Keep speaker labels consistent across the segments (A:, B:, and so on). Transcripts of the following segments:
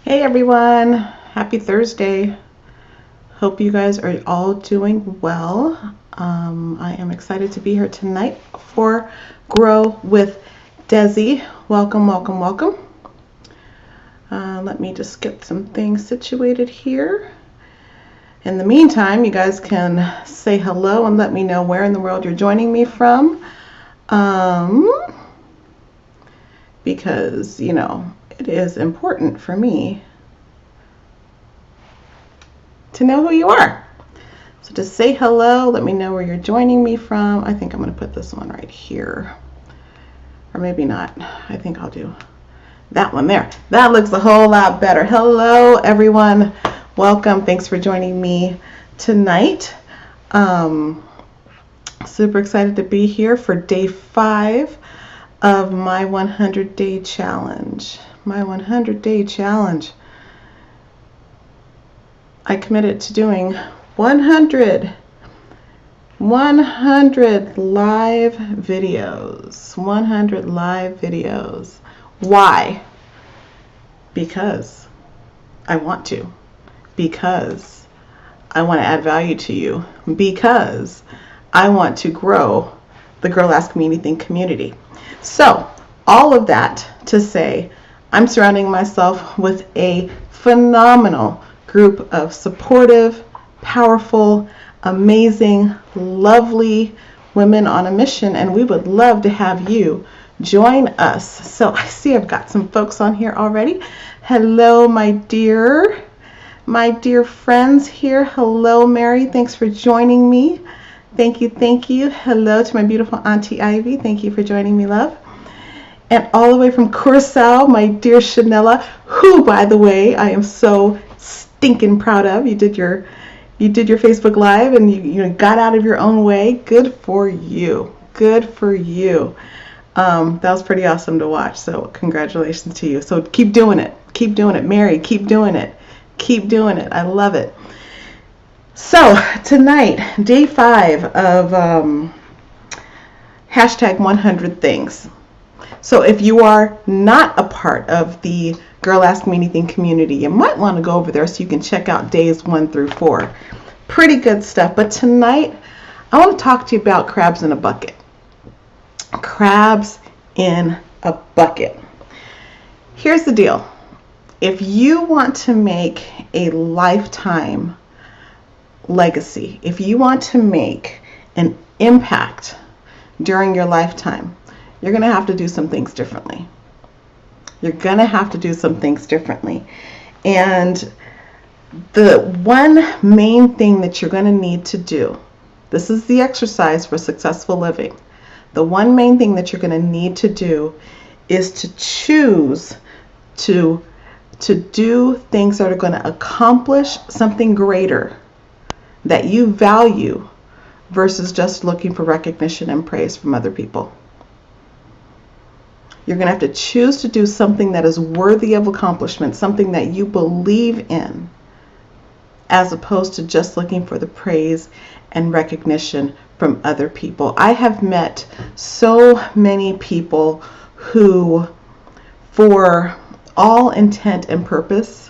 A: Hey everyone, happy Thursday. Hope you guys are all doing well. I am excited to be here tonight for Grow with Dezi. Welcome, welcome, welcome. Let me just get some things situated here. In the meantime, you guys can say hello and let me know where in the world you're joining me from. Because, it is important for me to know who you are. So just say hello, let me know where you're joining me from. I think I'm going to put this one right here. Or maybe not. I think I'll do that one there. That looks a whole lot better. Hello, everyone. Welcome. Thanks for joining me tonight. Super excited to be here for day 5 of my 100-day challenge. My 100-day challenge. I committed to doing 100 live videos. 100 live videos. Why? Because I want to. Because I want to add value to you. Because I want to grow the Girl Ask Me Anything community. So, all of that to say, I'm surrounding myself with a phenomenal group of supportive, powerful, amazing, lovely women on a mission, and we would love to have you join us. So I see I've got some folks on here already. Hello, my dear friends here. Hello, Mary. Thanks for joining me. Thank you, thank you. Hello to my beautiful Auntie Ivy. Thank you for joining me, love. And all the way from Curacao, my dear Chanella, who, by the way, I am so stinking proud of. You did your Facebook Live and you got out of your own way. Good for you. Good for you. That was pretty awesome to watch. So congratulations to you. So keep doing it. Keep doing it. Mary, keep doing it. Keep doing it. I love it. So tonight, day 5 of hashtag 100 things. So if you are not a part of the Girl Ask Me Anything community, you might want to go over there so you can check out days 1 through 4. Pretty good stuff. But tonight, I want to talk to you about crabs in a bucket. Crabs in a bucket. Here's the deal. If you want to make a lifetime legacy, if you want to make an impact during your lifetime, you're going to have to do some things differently. You're going to have to do some things differently. And the one main thing that you're going to need to do, this is the exercise for successful living. The one main thing that you're going to need to do is to choose to do things that are going to accomplish something greater that you value versus just looking for recognition and praise from other people. You're going to have to choose to do something that is worthy of accomplishment, something that you believe in, as opposed to just looking for the praise and recognition from other people. I have met so many people who, for all intent and purpose,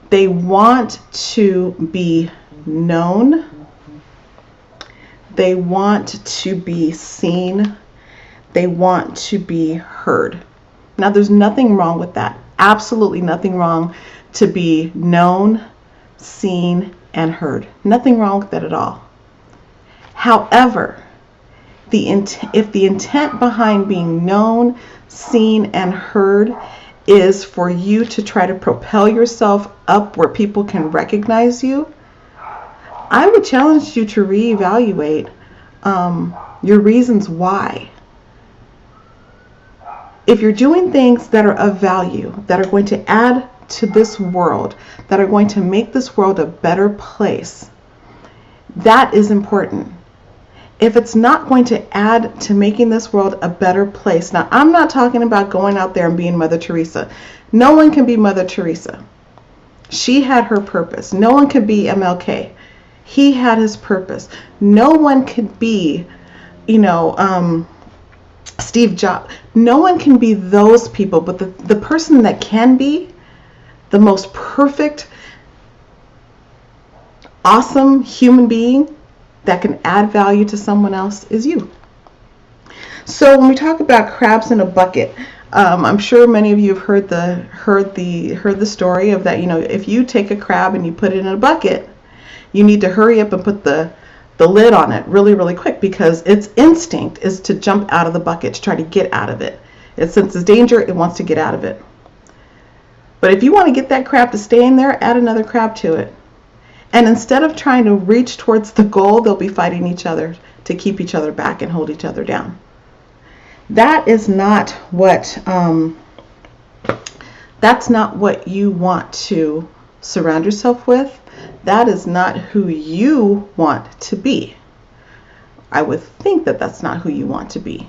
A: they want to be known, they want to be seen, they want to be heard. Now, there's nothing wrong with that. Absolutely nothing wrong to be known, seen, and heard. Nothing wrong with that at all. However, if the intent behind being known, seen, and heard is for you to try to propel yourself up where people can recognize you, I would challenge you to reevaluate your reasons why. If you're doing things that are of value, that are going to add to this world, that are going to make this world a better place, that is important. If it's not going to add to making this world a better place, now I'm not talking about going out there and being Mother Teresa. No one can be Mother Teresa. She had her purpose. No one could be MLK. He had his purpose. No one could be, Steve Jobs. No one can be those people, but the person that can be the most perfect, awesome human being that can add value to someone else is you. So when we talk about crabs in a bucket, I'm sure many of you have heard the story of that. If you take a crab and you put it in a bucket, you need to hurry up and put the lid on it really, really quick, because its instinct is to jump out of the bucket to try to get out of it. It senses danger, it wants to get out of it. But if you want to get that crab to stay in there, add another crab to it. And instead of trying to reach towards the goal, they'll be fighting each other to keep each other back and hold each other down. That is not that's not what you want to surround yourself with. That is not who you want to be. I would think that that's not who you want to be.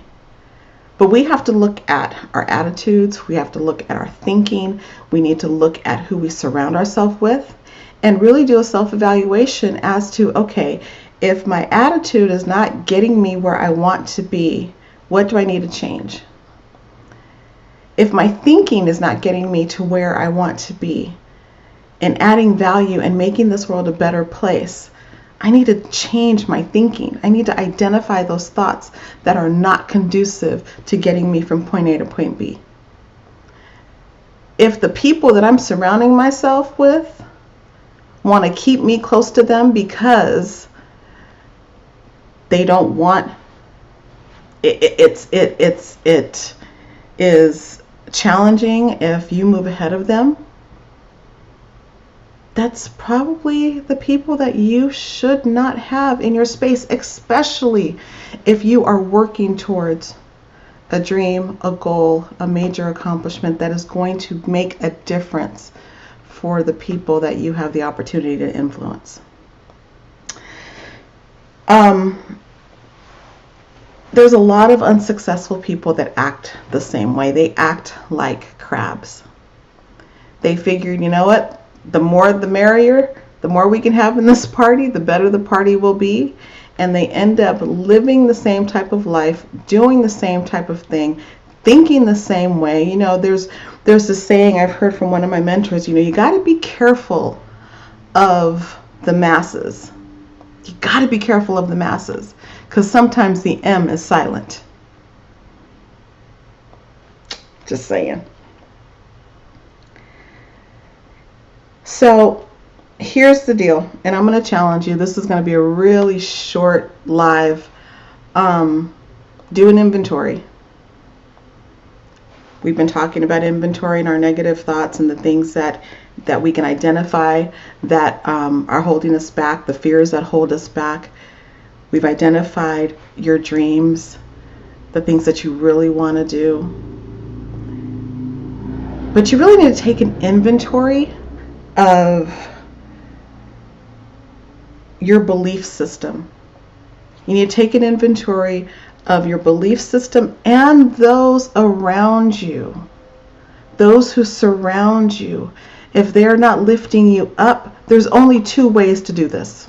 A: But we have to look at our attitudes. We have to look at our thinking. We need to look at who we surround ourselves with and really do a self-evaluation as to, okay, if my attitude is not getting me where I want to be, what do I need to change? If my thinking is not getting me to where I want to be and adding value and making this world a better place, I need to change my thinking. I need to identify those thoughts that are not conducive to getting me from point A to point B. If the people that I'm surrounding myself with want to keep me close to them because they don't want it is challenging if you move ahead of them, that's probably the people that you should not have in your space, especially if you are working towards a dream, a goal, a major accomplishment that is going to make a difference for the people that you have the opportunity to influence. There's a lot of unsuccessful people that act the same way. They act like crabs. They figured, you know what? The more the merrier, the more we can have in this party, the better the party will be. And they end up living the same type of life, doing the same type of thing, thinking the same way. There's this saying I've heard from one of my mentors, you got to be careful of the masses. You got to be careful of the masses, because sometimes the M is silent. Just saying. So here's the deal, and I'm going to challenge you. This is going to be a really short live. Do an inventory. We've been talking about inventorying our negative thoughts and the things that we can identify that are holding us back, the fears that hold us back. We've identified your dreams, the things that you really want to do. But you really need to take an inventory of your belief system. You need to take an inventory of your belief system and those around you, those who surround you. If they're not lifting you up, there's only two ways to do this.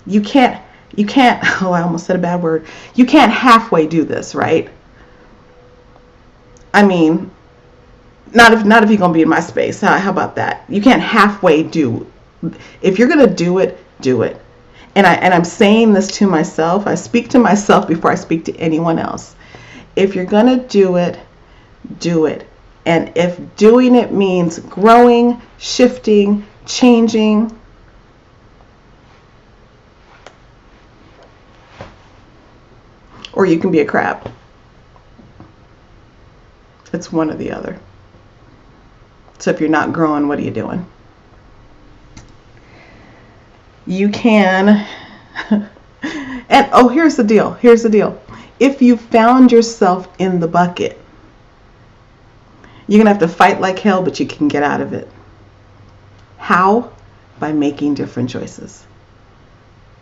A: You can't, oh, I almost said a bad word. You can't halfway do this, right? I mean, not if you're going to be in my space. How about that? You can't halfway do. If you're going to do it, do it. And I'm saying this to myself. I speak to myself before I speak to anyone else. If you're going to do it, do it. And if doing it means growing, shifting, changing, or you can be a crab. It's one or the other. So if you're not growing, what are you doing? You can, and oh, here's the deal. If you found yourself in the bucket, you're going to have to fight like hell, but you can get out of it. How? By making different choices.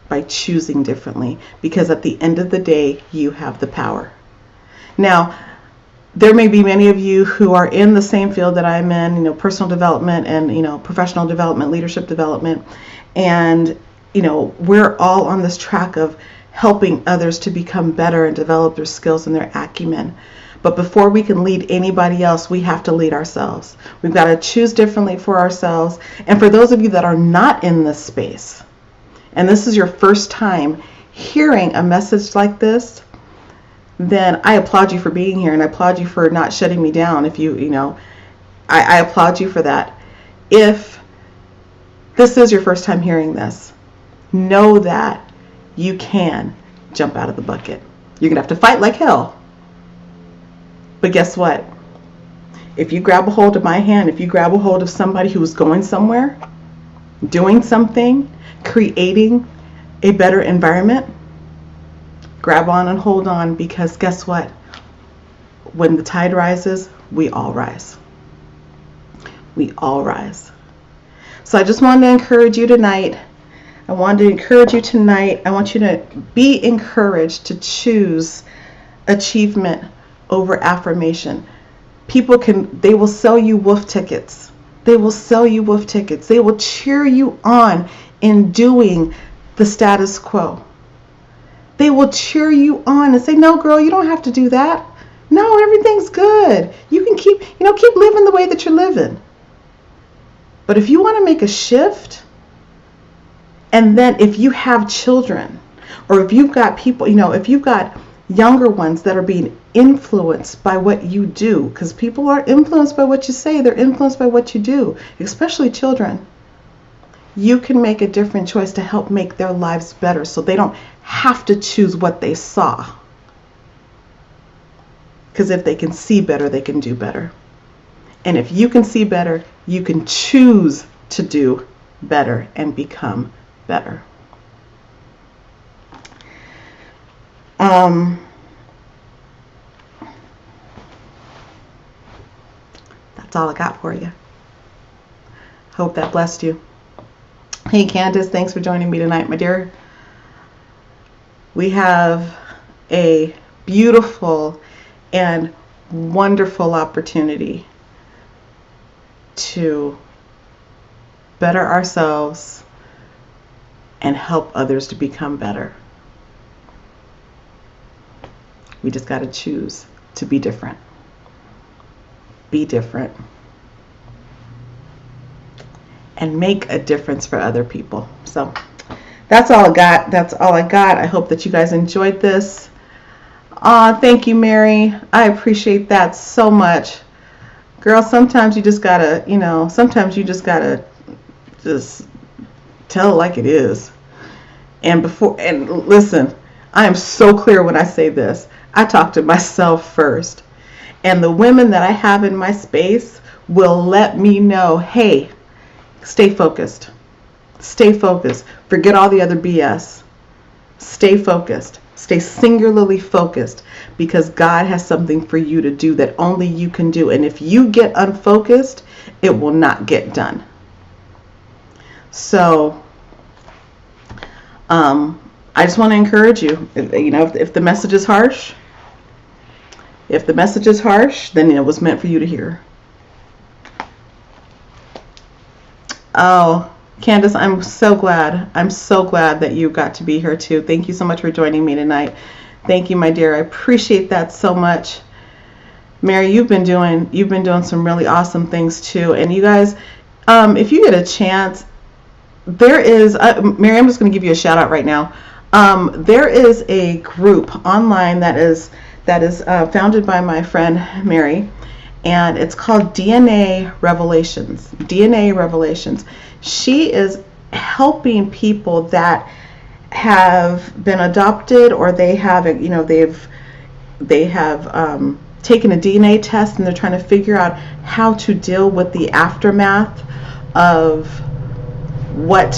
A: By choosing differently. Because at the end of the day, you have the power. Now, there may be many of you who are in the same field that I'm in, personal development and, professional development, leadership development. And, we're all on this track of helping others to become better and develop their skills and their acumen. But before we can lead anybody else, we have to lead ourselves. We've got to choose differently for ourselves. And for those of you that are not in this space, and this is your first time hearing a message like this, then I applaud you for being here, and I applaud you for not shutting me down. If I applaud you for that. If this is your first time hearing this, know that you can jump out of the bucket. You're going to have to fight like hell. But guess what? If you grab a hold of my hand, if you grab a hold of somebody who is going somewhere, doing something, creating a better environment, grab on and hold on, because guess what? When the tide rises, we all rise. We all rise. So I just wanted to encourage you tonight. I want you to be encouraged to choose achievement over affirmation. They will sell you wolf tickets. They will sell you wolf tickets. They will cheer you on in doing the status quo. They will cheer you on and say, no, girl, you don't have to do that. No, everything's good. You can keep living the way that you're living. But if you want to make a shift, and then if you have children, or if you've got people, if you've got younger ones that are being influenced by what you do, because people are influenced by what you say, they're influenced by what you do, especially children. You can make a different choice to help make their lives better so they don't have to choose what they saw. Because if they can see better, they can do better. And if you can see better, you can choose to do better and become better. That's all I got for you. Hope that blessed you. Hey Candace, thanks for joining me tonight, my dear. We have a beautiful and wonderful opportunity to better ourselves and help others to become better. We just got to choose to be different. Be different. And make a difference for other people. So that's all I got. I hope that you guys enjoyed this. Thank you, Mary. I appreciate that so much. Girl, sometimes you just gotta just tell it like it is. And listen, I am so clear when I say this. I talk to myself first. And the women that I have in my space will let me know, hey, stay focused. Stay focused. Forget all the other BS. Stay focused. Stay singularly focused, because God has something for you to do that only you can do. And if you get unfocused, it will not get done. So, I just want to encourage you. If the message is harsh, then it was meant for you to hear. Oh, Candace, I'm so glad that you got to be here too. Thank you so much for joining me tonight. Thank you, my dear. I appreciate that so much. Mary, you've been doing some really awesome things too. And you guys, if you get a chance, there is, Mary, I'm just going to give you a shout out right now. There is a group online that is founded by my friend Mary, and it's called DNA Revelations. DNA Revelations. She is helping people that have been adopted, or they have, they have taken a DNA test, and they're trying to figure out how to deal with the aftermath of what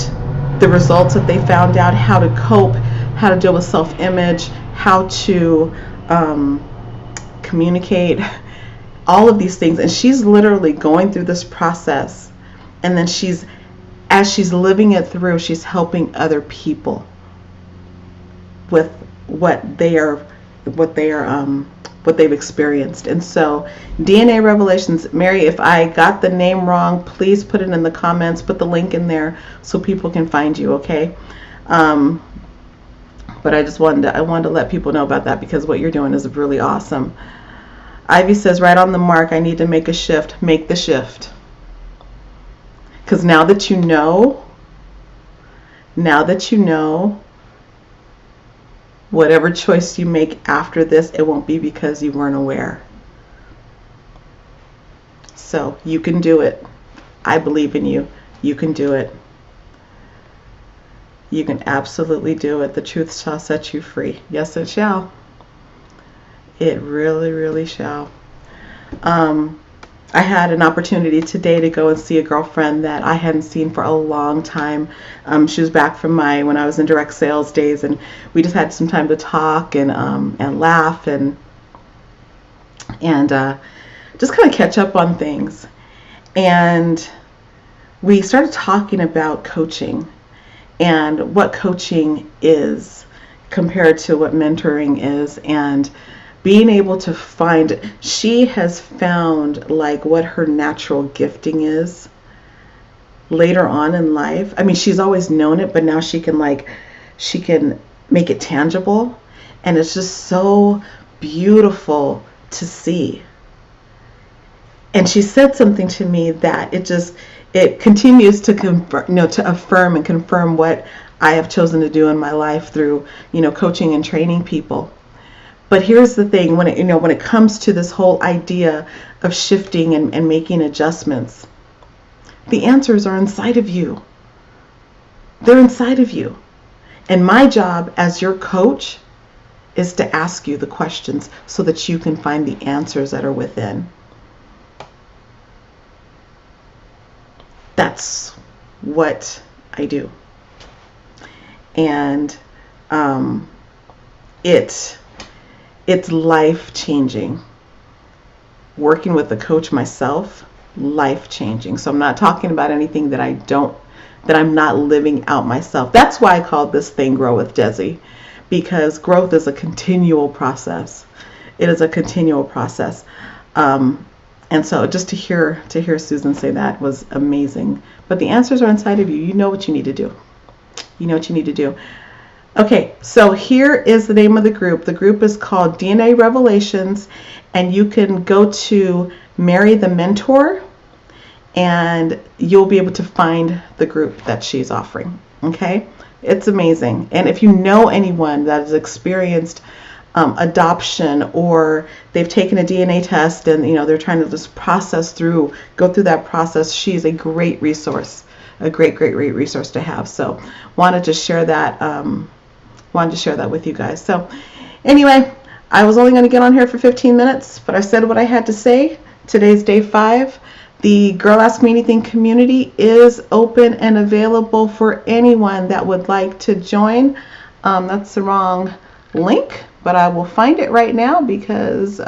A: the results that they found out, how to cope, how to deal with self-image, how to communicate, all of these things. And she's literally going through this process, and then as she's living it through, she's helping other people with what they've experienced. And so DNA Revelations, Mary, if I got the name wrong, please put it in the comments, put the link in there so people can find you, okay? But I wanted to let people know about that, because what you're doing is really awesome. Ivy says, right on the mark, I need to make a shift. Make the shift. Because now that you know, whatever choice you make after this, it won't be because you weren't aware. So you can do it. I believe in you. You can do it. You can absolutely do it. The truth shall set you free. Yes, it shall. It really, really shall. I had an opportunity today to go and see a girlfriend that I hadn't seen for a long time. She was back from when I was in direct sales days, and we just had some time to talk and laugh and just kind of catch up on things. And we started talking about coaching and what coaching is compared to what mentoring is, and being able to find, she has found like what her natural gifting is later on in life. I mean, she's always known it, but now she can make it tangible, and it's just so beautiful to see. And she said something to me that it continues to to affirm and confirm what I have chosen to do in my life through, coaching and training people. But here's the thing, when it comes to this whole idea of shifting and making adjustments, the answers are inside of you. They're inside of you. And my job as your coach is to ask you the questions so that you can find the answers that are within. That's what I do. And it's life-changing. Working with a coach myself, life-changing. So I'm not talking about anything that I'm not living out myself. That's why I called this thing Grow with Dezi, because growth is a continual process. It is a continual process. And so just to hear Susan say that was amazing. But the answers are inside of you. You know what you need to do. You know what you need to do. Okay, so here is the name of the group. The group is called DNA Revelations, and you can go to Mary the Mentor, and you'll be able to find the group that she's offering. Okay, it's amazing. And if you know anyone that has experienced adoption, or they've taken a DNA test and they're trying to just go through that process, she's a great resource, a great resource to have. So wanted to share that with you guys. So anyway, I was only going to get on here for 15 minutes, but I said what I had to say. Today's day 5. The Girl Ask Me Anything community is open and available for anyone that would like to join. That's the wrong link, but I will find it right now because if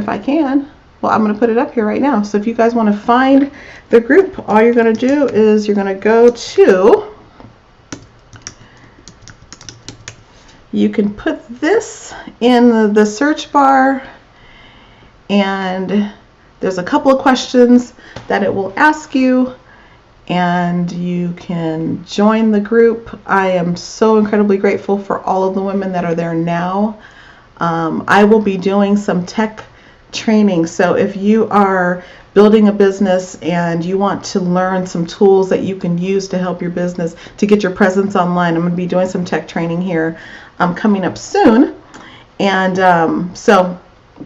A: I can, well, I'm going to put it up here right now. So if you guys want to find the group, all you're going to do is you're going to go to, you can put this in the search bar, and there's a couple of questions that it will ask you, and you can join the group. I am so incredibly grateful for all of the women that are there now. I will be doing some tech training, so if you are building a business and you want to learn some tools that you can use to help your business to get your presence online, I'm going to be doing some tech training here coming up soon, and so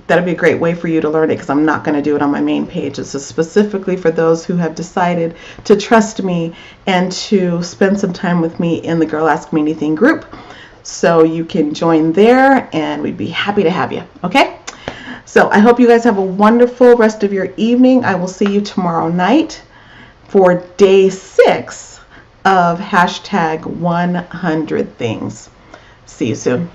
A: that'll be a great way for you to learn it, because I'm not going to do it on my main page. This is specifically for those who have decided to trust me and to spend some time with me in the Girl Ask Me Anything group. So you can join there, and we'd be happy to have you. Okay? So I hope you guys have a wonderful rest of your evening. I will see you tomorrow night for day 6 of #100 things. See you soon.